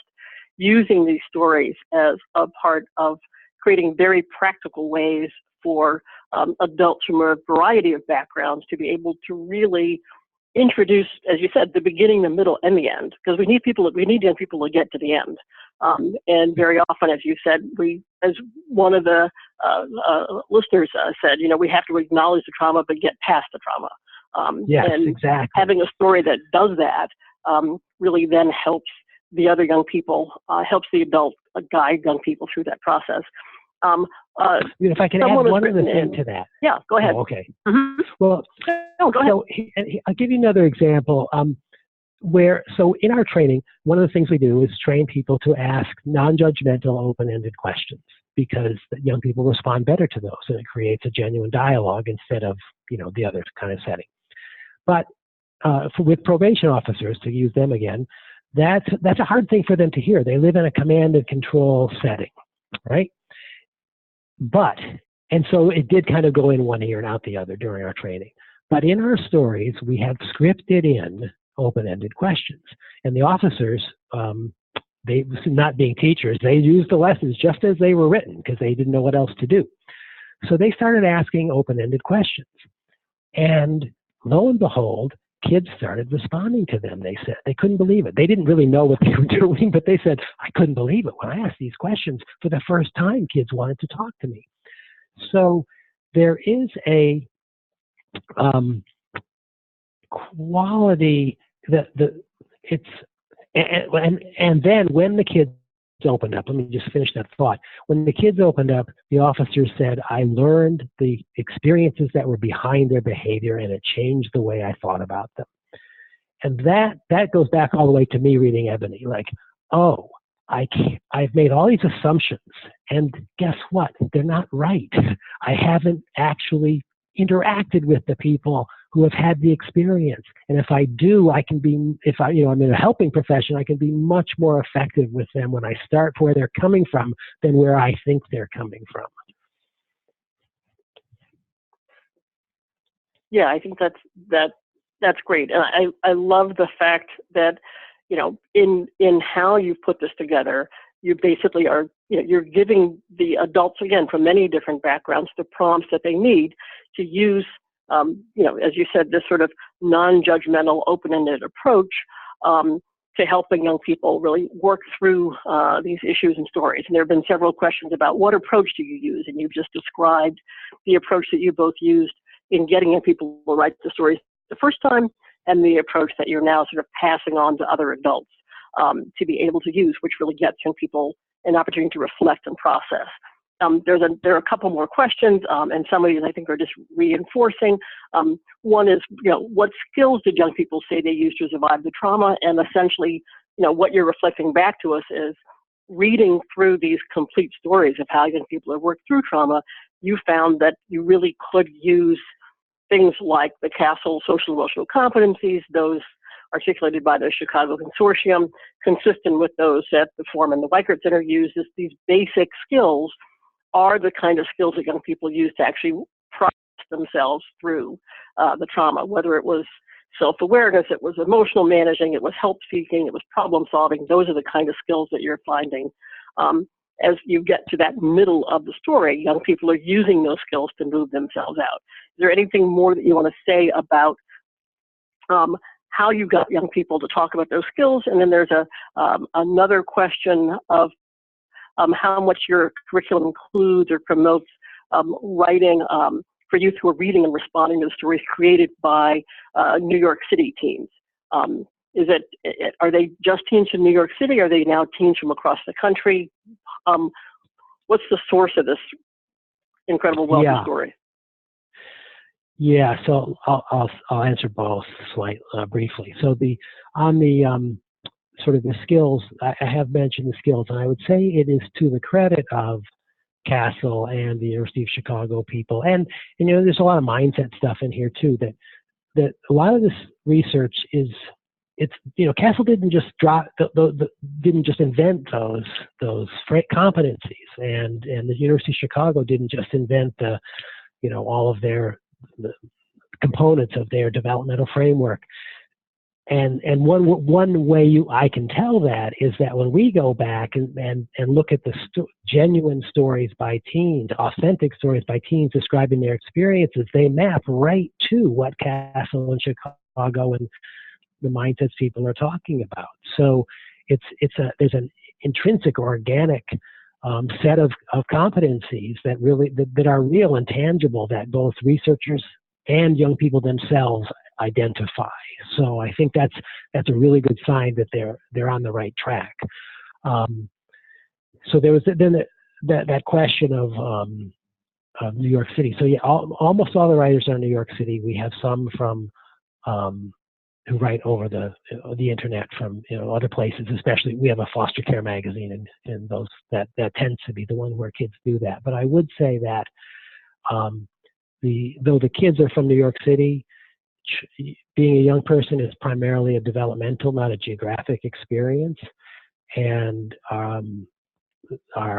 using these stories as a part of creating very practical ways for adults from a variety of backgrounds to be able to really introduce, as you said, the beginning, the middle, and the end, because we need young people to get to the end. And very often, as you said, as one of the listeners said, we have to acknowledge the trauma, but get past the trauma. Yes, and exactly. Having a story that does that really then helps the other young people, helps the adult guide young people through that process. If I can add one other thing to that. Yeah, go ahead. Oh, okay. Mm-hmm. Well, no, go ahead. So I'll give you another example. So in our training, one of the things we do is train people to ask non-judgmental, open-ended questions, because young people respond better to those, and it creates a genuine dialogue instead of the other kind of setting. But with probation officers, to use them again, that's a hard thing for them to hear. They live in a command and control setting, right? And so it did kind of go in one ear and out the other during our training. But in our stories, we have scripted in open-ended questions. And the officers, they, not being teachers, they used the lessons just as they were written because they didn't know what else to do. So they started asking open-ended questions. And lo and behold, kids started responding to them. They said they couldn't believe it. They didn't really know what they were doing, but they said, I couldn't believe it. When I asked these questions for the first time, kids wanted to talk to me. So there is a quality and then when the kids opened up, let me just finish that thought. When the kids opened up, the officers said, I learned the experiences that were behind their behavior, and it changed the way I thought about them. And that goes back all the way to me reading Ebony, like, oh, I've made all these assumptions, and guess what? They're not right. I haven't actually interacted with the people who have had the experience. And if I do, I can be, I'm in a helping profession, I can be much more effective with them when I start where they're coming from than where I think they're coming from. Yeah, I think that's great. And I love the fact that, in how you've put this together, you basically are, you're giving the adults, again, from many different backgrounds, the prompts that they need to use, as you said, this sort of non-judgmental, open-ended approach to helping young people really work through these issues and stories. And there have been several questions about what approach do you use? And you've just described the approach that you both used in getting young people to write the stories the first time, and the approach that you're now sort of passing on to other adults to be able to use, which really gets young people an opportunity to reflect and process. There are a couple more questions, and some of these I think are just reinforcing. One is, what skills did young people say they used to survive the trauma? And essentially, what you're reflecting back to us is reading through these complete stories of how young people have worked through trauma. You found that you really could use things like the CASEL social emotional competencies, those articulated by the Chicago Consortium, consistent with those that the Forum and the Weichert Center uses. These basic skills are the kind of skills that young people use to actually process themselves through the trauma, whether it was self-awareness, it was emotional managing, it was help-seeking, it was problem-solving. Those are the kind of skills that you're finding. As you get to that middle of the story, young people are using those skills to move themselves out. Is there anything more that you want to say about how you got young people to talk about those skills? And then there's another question of how much your curriculum includes or promotes writing for youth who are reading and responding to the stories created by New York City teens. Are they just teens from New York City? Are they now teens from across the country? What's the source of this incredible wealth of story? Yeah, so I'll answer both briefly. So on the sort of the skills, I have mentioned the skills, and I would say it is to the credit of CASEL and the University of Chicago people, and there's a lot of mindset stuff in here too, that that a lot of this research is, it's, Castle didn't just didn't just invent those competencies, and the University of Chicago didn't just invent all of the components of their developmental framework. And one way I can tell that is that when we go back and look at the genuine stories by teens, authentic stories by teens describing their experiences, they map right to what Castle and Chicago and the mindsets people are talking about. So there's an intrinsic, organic set of competencies that are real and tangible, that both researchers and young people themselves identify. So I think that's a really good sign that they're on the right track. So there was then that question of New York City. So yeah, almost all the writers are in New York City. We have some from who write over the internet from other places. Especially, we have a foster care magazine, and those that tends to be the one where kids do that. But I would say that though the kids are from New York City, being a young person is primarily a developmental, not a geographic experience. And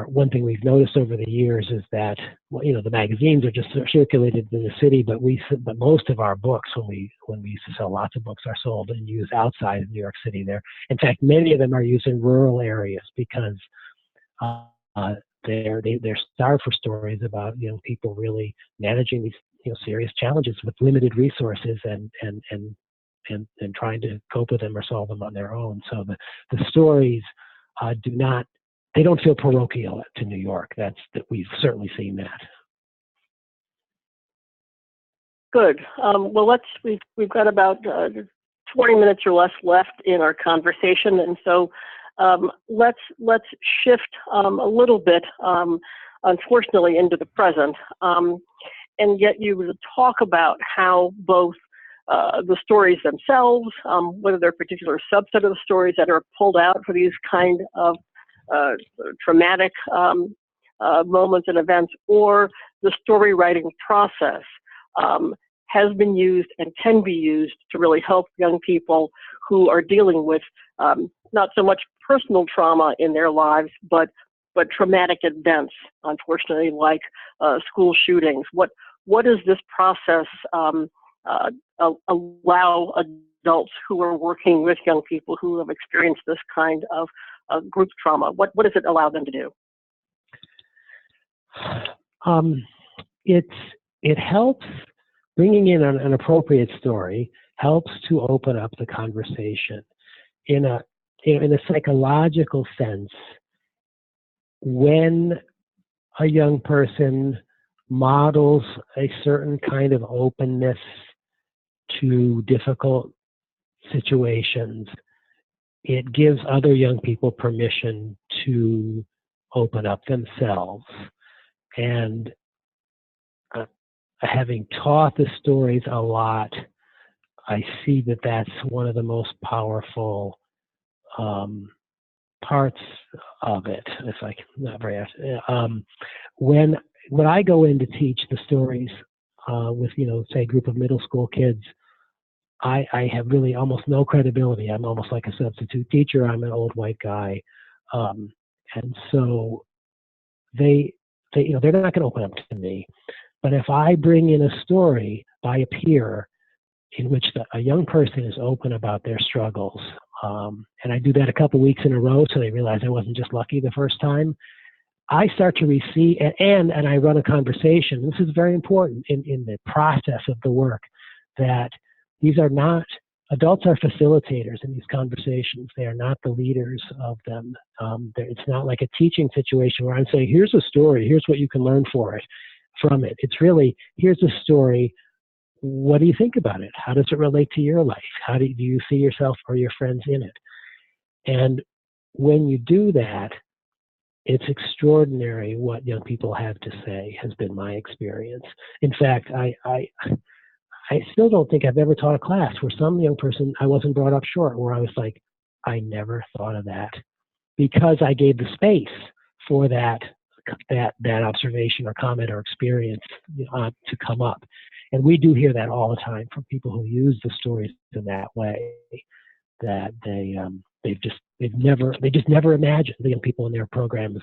one thing we've noticed over the years is that the magazines are just circulated in the city, but most of our books, when we used to sell lots of books, are sold and used outside of New York City. In fact, many of them are used in rural areas because they're starved for stories about young people really managing these serious challenges with limited resources and trying to cope with them or solve them on their own. So the stories they don't feel parochial to New York. That we've certainly seen that. Good. Well, we've got about 20 minutes or less left in our conversation, and so let's shift a little bit, unfortunately, into the present, and get you to talk about how both the stories themselves, whether they're a particular subset of the stories that are pulled out for these kind of traumatic moments and events, or the story writing process has been used and can be used to really help young people who are dealing with not so much personal trauma in their lives, but traumatic events, unfortunately, like school shootings. What does this process allow adults who are working with young people who have experienced this kind of group trauma? What does it allow them to do? It helps. Bringing in an appropriate story helps to open up the conversation. In a psychological sense, when a young person models a certain kind of openness to difficult situations, it gives other young people permission to open up themselves. And having taught the stories a lot, I see that that's one of the most powerful parts of it. It's like not very. When I go in to teach the stories with say a group of middle school kids, I have really almost no credibility. I'm almost like a substitute teacher. I'm an old white guy, and so they're not going to open up to me. But if I bring in a story by a peer in which a young person is open about their struggles, and I do that a couple weeks in a row so they realize I wasn't just lucky the first time, I start to receive, and I run a conversation. This is very important in the process of the work, that these are not, adults are facilitators in these conversations. They are not the leaders of them. It's not like a teaching situation where I'm saying, here's a story, here's what you can learn from it. It's really, here's a story. What do you think about it? How does it relate to your life? How do you see yourself or your friends in it? And when you do that, it's extraordinary what young people have to say, has been my experience. In fact, I still don't think I've ever taught a class where some young person, I wasn't brought up short, where I was like, I never thought of that, because I gave the space for that observation or comment or experience to come up. And we do hear that all the time from people who use the stories in that way, that they just never imagined the young people in their programs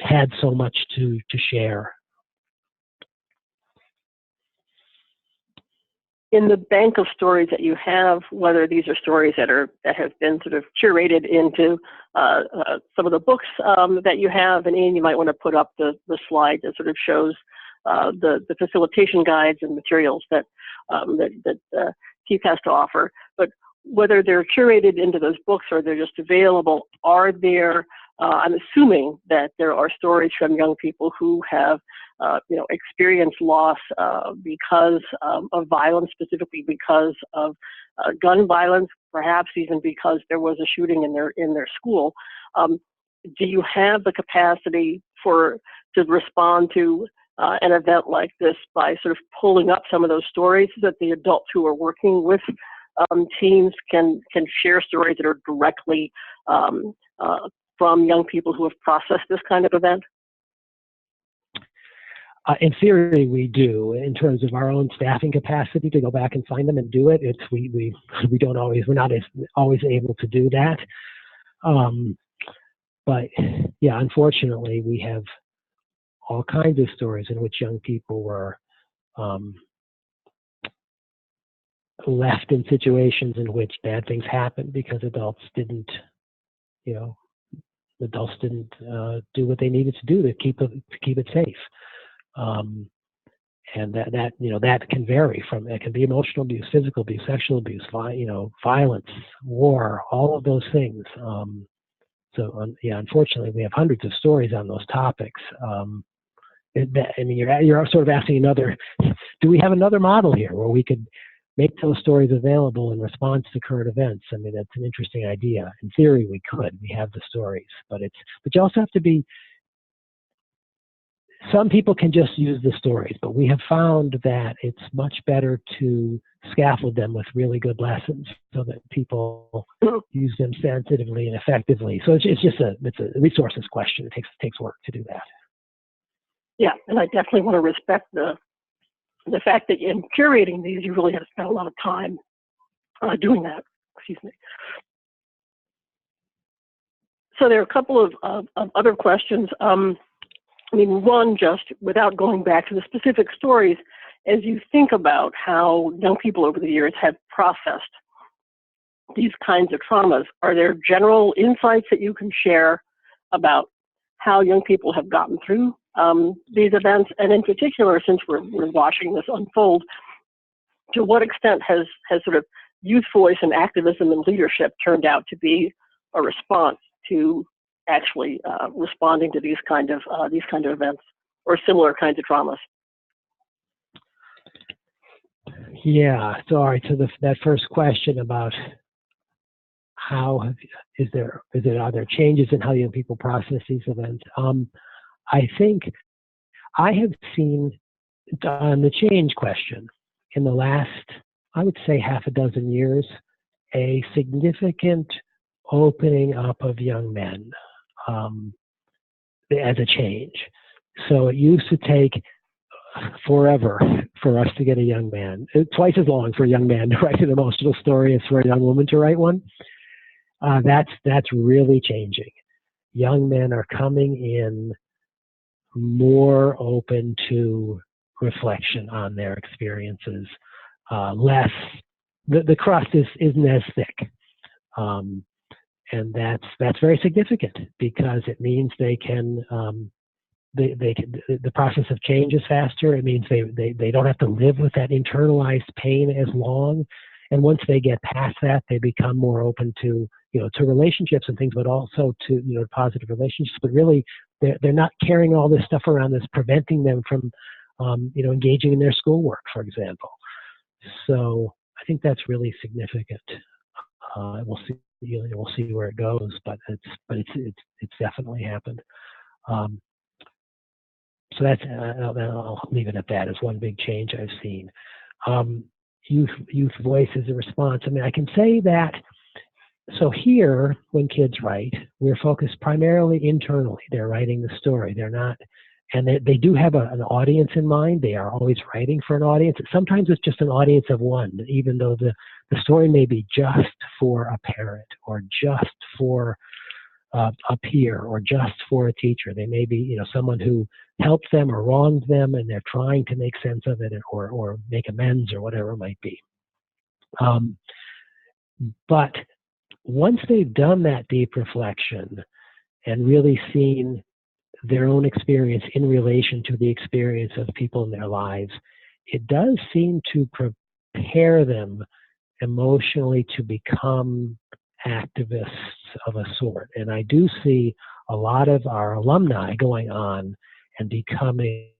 had so much to share. In the bank of stories that you have, whether these are stories that have been sort of curated into some of the books that you have, and Ian, you might want to put up the slide that sort of shows the facilitation guides and materials that Keith has to offer. But whether they're curated into those books or they're just available, are there? I'm assuming that there are stories from young people who have experienced loss because of violence, specifically because of gun violence, perhaps even because there was a shooting in their school. Do you have the capacity to respond to an event like this by sort of pulling up some of those stories so that the adults who are working with teams can share stories that are directly from young people who have processed this kind of event? In theory, we do. In terms of our own staffing capacity to go back and find them and do it, we're not always able to do that. But yeah, unfortunately, we have all kinds of stories in which young people were left in situations in which bad things happened because adults didn't do what they needed to do to keep it safe. And that can vary it can be emotional abuse, physical abuse, sexual abuse, violence, war, all of those things. Unfortunately, we have hundreds of stories on those topics. You're sort of asking do we have another model here where we could make those stories available in response to current events? I mean, that's an interesting idea. In theory, we could. We have the stories, but you also have to be. Some people can just use the stories, but we have found that it's much better to scaffold them with really good lessons so that people use them sensitively and effectively. So it's a resources question. It takes work to do that. Yeah, and I definitely want to respect the fact that in curating these, you really have spent a lot of time doing that. Excuse me. So there are a couple of other questions. One, just without going back to the specific stories, as you think about how young people over the years have processed these kinds of traumas, are there general insights that you can share about how young people have gotten through these events? And in particular, since we're watching this unfold, to what extent has sort of youth voice and activism and leadership turned out to be a response to actually responding to these kind of events or similar kinds of traumas? Yeah. So, all right. So that first question about are there changes in how young people process these events? I think I have seen on the change question in the last, I would say, half a dozen years, a significant opening up of young men as a change. So it used to take forever for us to get a young man, twice as long for a young man to write an emotional story as for a young woman to write one. That's really changing. Young men are coming in more open to reflection on their experiences, less, the crust isn't as thick. And that's very significant because it means they can, the process of change is faster. It means they don't have to live with that internalized pain as long. And once they get past that, they become more open to relationships and things, but also to, positive relationships. But really, they're not carrying all this stuff around that's preventing them from, engaging in their schoolwork, for example. So I think that's really significant. We'll see. We'll see where it goes, but it's definitely happened. So that's I'll leave it at that as one big change I've seen. Youth voice is a response. I mean, I can say that. So here, when kids write, we're focused primarily internally. They're writing the story. They're not and they do have an audience in mind. They are always writing for an audience. Sometimes it's just an audience of one, even though the story may be just for a parent or just for a peer or just for a teacher. They may be, someone who helped them or wronged them, and they're trying to make sense of it or make amends or whatever it might be. But once they've done that deep reflection and really seen their own experience in relation to the experience of people in their lives, it does seem to prepare them emotionally to become activists of a sort. And I do see a lot of our alumni going on and becoming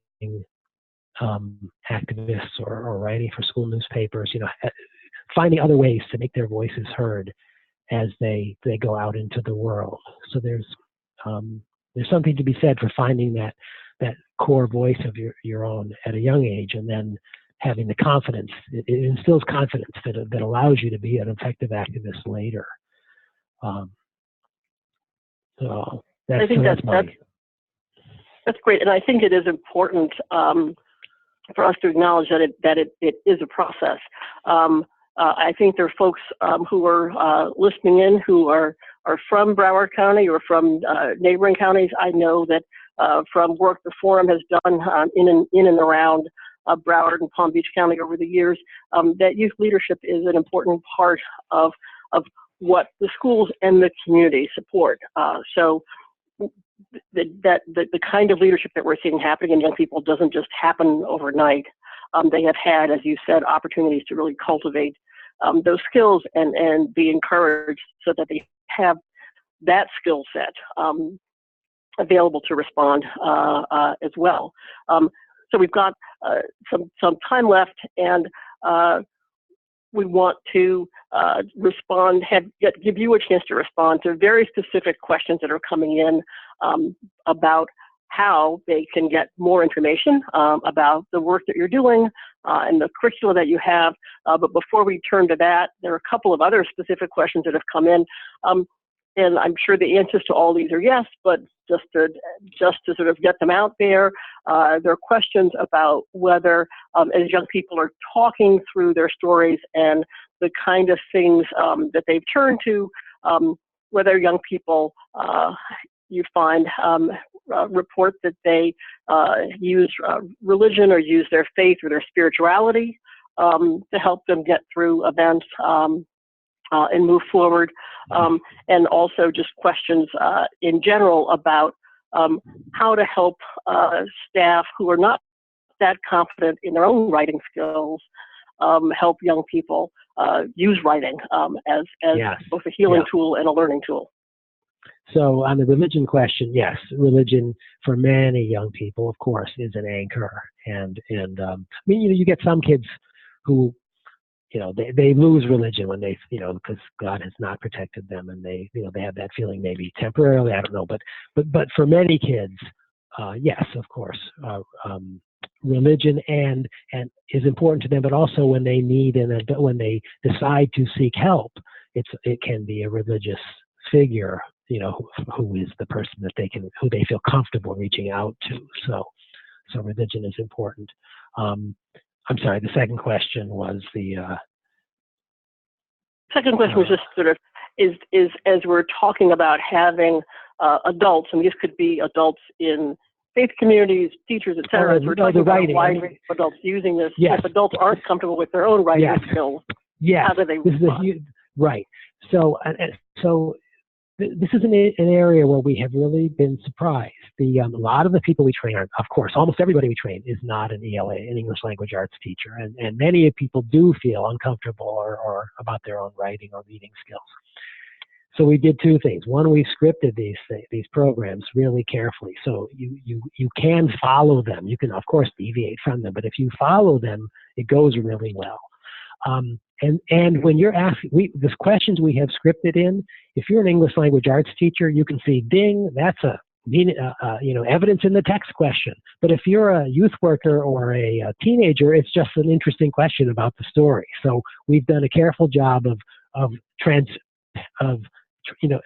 activists or writing for school newspapers, finding other ways to make their voices heard as they go out into the world. So there's something to be said for finding that core voice of your own at a young age, and then having the confidence. It instills confidence that allows you to be an effective activist later. So I think that's great, and I think it is important for us to acknowledge that it is a process. I think there are folks who are listening in who are from Broward County or from neighboring counties. I know that from work the forum has done in and around Broward and Palm Beach County over the years, that youth leadership is an important part of what the schools and the community support. So the kind of leadership that we're seeing happening in young people doesn't just happen overnight. They have had, as you said, opportunities to really cultivate those skills and be encouraged so that they have that skill set available to respond as well. So we've got some time left, and we want to respond, give you a chance to respond to very specific questions that are coming in about how they can get more information about the work that you're doing and the curricula that you have. But before we turn to that, there are a couple of other specific questions that have come in. And I'm sure the answers to all these are yes, but just to sort of get them out there, there are questions about whether, as young people are talking through their stories and the kind of things that they've turned to, whether young people, you find, report that they use religion or use their faith or their spirituality to help them get through events and move forward, and also just questions in general about how to help staff who are not that confident in their own writing skills help young people use writing as yes. both a healing tool and a learning tool. So on the religion question, yes, religion for many young people, of course, is an anchor. And I mean, you get some kids who, they lose religion when they, because God has not protected them, and they have that feeling maybe temporarily. I don't know, but for many kids, yes, of course, religion and is important to them. But also when they need when they decide to seek help, it can be a religious figure, who is the person that who they feel comfortable reaching out to. So religion is important. I'm sorry, the second question was second question was just sort of, is as we're talking about having adults, and these could be adults in faith communities, teachers, et cetera, as we're talking about a wide range of adults using this, yes. If adults aren't comfortable with their own writing skills, how do they respond? Right. So this is an area where we have really been surprised. A lot of the people we train are, of course, almost everybody we train is not an ELA, an English language arts teacher, and many people do feel uncomfortable or about their own writing or reading skills. So we did two things. One, we scripted these programs really carefully, so you can follow them. You can, of course, deviate from them, but if you follow them, it goes really well. And when you're asking, the questions we have scripted in, if you're an English language arts teacher, you can see, ding, that's evidence in the text question. But if you're a youth worker or a teenager, it's just an interesting question about the story. So we've done a careful job of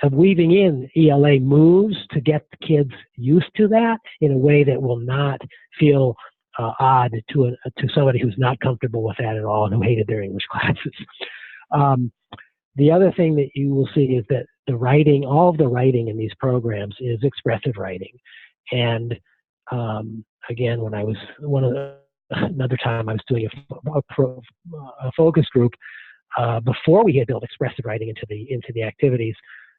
of weaving in ELA moves to get the kids used to that in a way that will not feel odd to somebody who's not comfortable with that at all and who hated their English classes. The other thing that you will see is that the writing, all of the writing in these programs is expressive writing. And again, when I was another time I was doing a focus group before we had built expressive writing into the activities.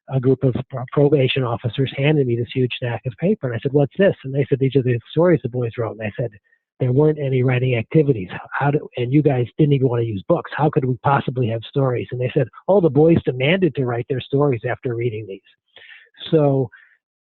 A group of probation officers handed me this huge stack of paper, and I said, "What's this?" And they said, "These are the stories the boys wrote." And I said, "There weren't any writing activities. And you guys didn't even want to use books. How could we possibly have stories?" And they said, "Oh, the boys demanded to write their stories after reading these." So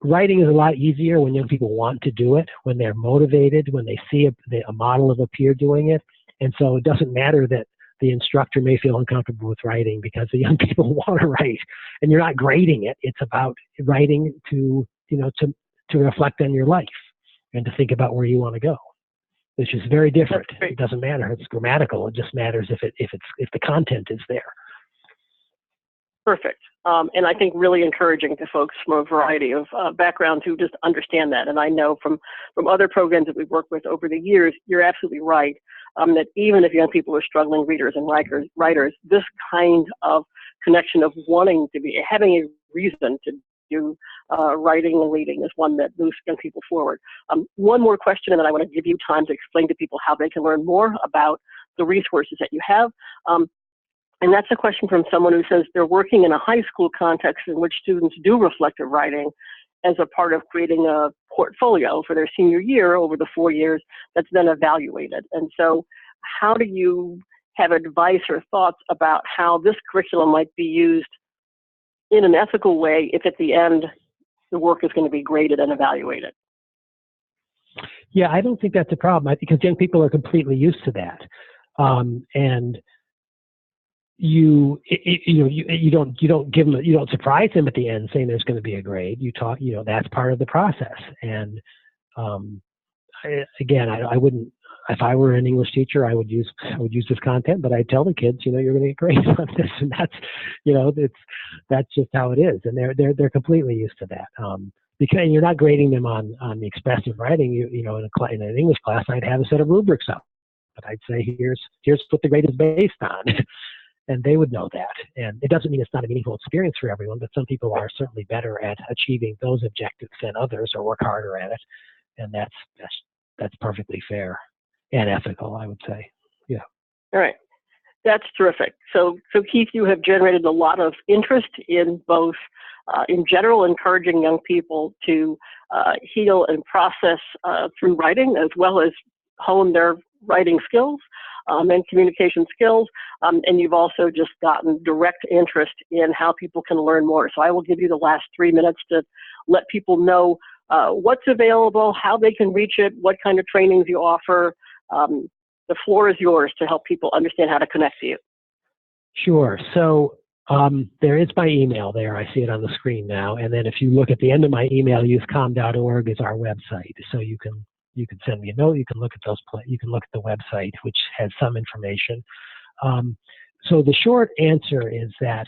writing is a lot easier when young people want to do it, when they're motivated, when they see a model of a peer doing it. And so it doesn't matter that the instructor may feel uncomfortable with writing because the young people want to write, and you're not grading it. It's about writing to reflect on your life and to think about where you want to go, which is very different. It doesn't matter if it's grammatical. It just matters if the content is there. Perfect. And I think really encouraging to folks from a variety of backgrounds who just understand that. And I know from other programs that we've worked with over the years, you're absolutely right, that even if young people are struggling readers and writers, this kind of connection of having a reason to do writing and reading is one that moves young people forward. One more question, and then I want to give you time to explain to people how they can learn more about the resources that you have. And that's a question from someone who says they're working in a high school context in which students do reflective writing as a part of creating a portfolio for their senior year over the 4 years that's then evaluated. And so how do you have advice or thoughts about how this curriculum might be used in an ethical way if at the end the work is going to be graded and evaluated? Yeah, I don't think that's a problem because young people are completely used to that. And you don't surprise them at the end saying there's going to be a grade. That's part of the process. And I wouldn't, if I were an English teacher, I would use this content, but I'd tell the kids, you're going to get grades on this, and that's just how it is. And they're completely used to that. Because you're not grading them on the expressive writing. In an English class, I'd have a set of rubrics up, but I'd say here's what the grade is based on. And they would know that. And it doesn't mean it's not a meaningful experience for everyone, but some people are certainly better at achieving those objectives than others or work harder at it. And that's perfectly fair and ethical, I would say. Yeah. All right. That's terrific. So Keith, you have generated a lot of interest in both, in general, encouraging young people to heal and process through writing, as well as hone their writing skills and communication skills. And you've also just gotten direct interest in how people can learn more. So I will give you the last 3 minutes to let people know what's available, how they can reach it, what kind of trainings you offer. The floor is yours to help people understand how to connect to you. Sure. So there is my email there. I see it on the screen now. And then if you look at the end of my email, youthcom.org is our website. So you can send me a note. You can look at you can look at the website, which has some information. So the short answer is that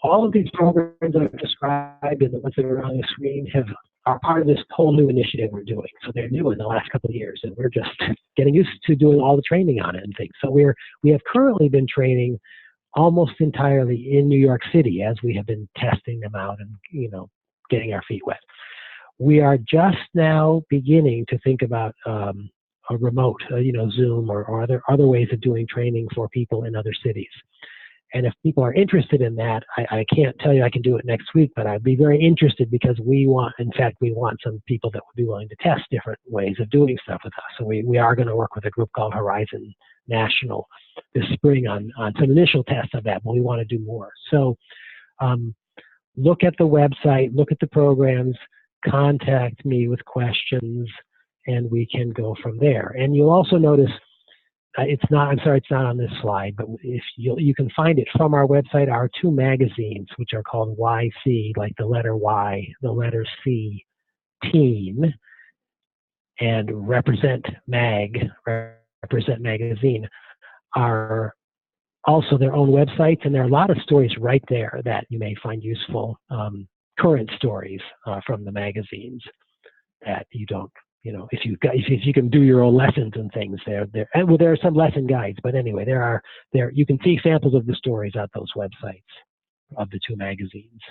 all of these programs that I've described and the ones that are on the screen are part of this whole new initiative we're doing. So they're new in the last couple of years, and we're just getting used to doing all the training on it and things. So we have currently been training almost entirely in New York City as we have been testing them out and getting our feet wet. We are just now beginning to think about a remote, Zoom or other ways of doing training for people in other cities. And if people are interested in that, I can't tell you I can do it next week, but I'd be very interested because we want some people that would be willing to test different ways of doing stuff with us. So we are going to work with a group called Horizon National this spring on some initial tests of that, but we want to do more. So look at the website, look at the programs, contact me with questions, and we can go from there. And you'll also notice it's not on this slide, but if you can find it from our website, our 2 magazines, which are called YC, like the letter Y, the letter C, Teen, and Represent Magazine, are also their own websites, and there are a lot of stories right there that you may find useful, current stories from the magazines that you don't, you know, if you can do your own lessons and things there, and well, there are some lesson guides, but anyway, you can see samples of the stories at those websites of the two magazines.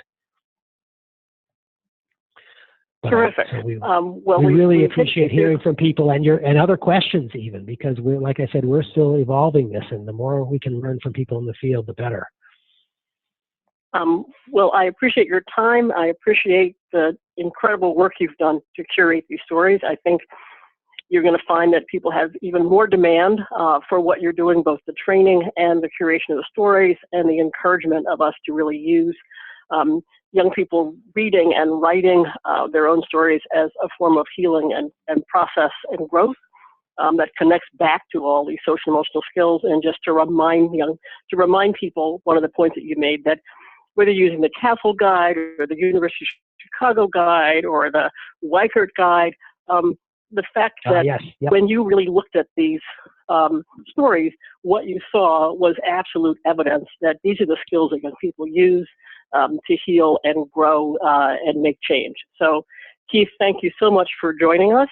Terrific. So we we really appreciate hearing from people and other questions even, because we're, like I said, we're still evolving this, and the more we can learn from people in the field, the better. Well, I appreciate your time. I appreciate the incredible work you've done to curate these stories. I think you're going to find that people have even more demand for what you're doing, both the training and the curation of the stories, and the encouragement of us to really use young people reading and writing their own stories as a form of healing and process and growth that connects back to all these social emotional skills. And just to remind people, one of the points that you made, that whether you're using the Castle Guide or the University of Chicago Guide or the Weichert Guide, the fact that when you really looked at these stories, what you saw was absolute evidence that these are the skills that young people use to heal and grow and make change. So, Keith, thank you so much for joining us,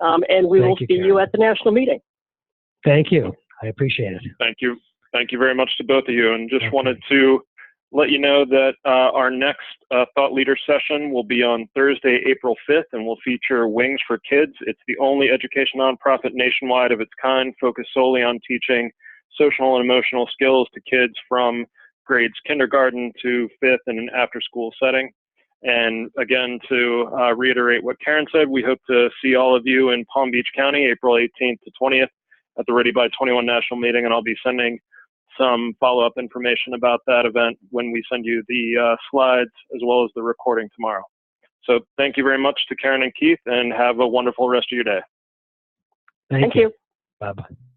and we will see you at the national meeting. Thank you. I appreciate it. Thank you. Thank you very much to both of you. And just wanted to let you know that our next Thought Leader session will be on Thursday, April 5th, and will feature Wings for Kids. It's the only education nonprofit nationwide of its kind, focused solely on teaching social and emotional skills to kids from grades kindergarten to 5th in an after-school setting. And again, to reiterate what Karen said, we hope to see all of you in Palm Beach County, April 18th to 20th at the Ready by 21 national meeting, and I'll be sending some follow-up information about that event when we send you the slides as well as the recording tomorrow. So thank you very much to Karen and Keith, and have a wonderful rest of your day. Thank you. Bye-bye.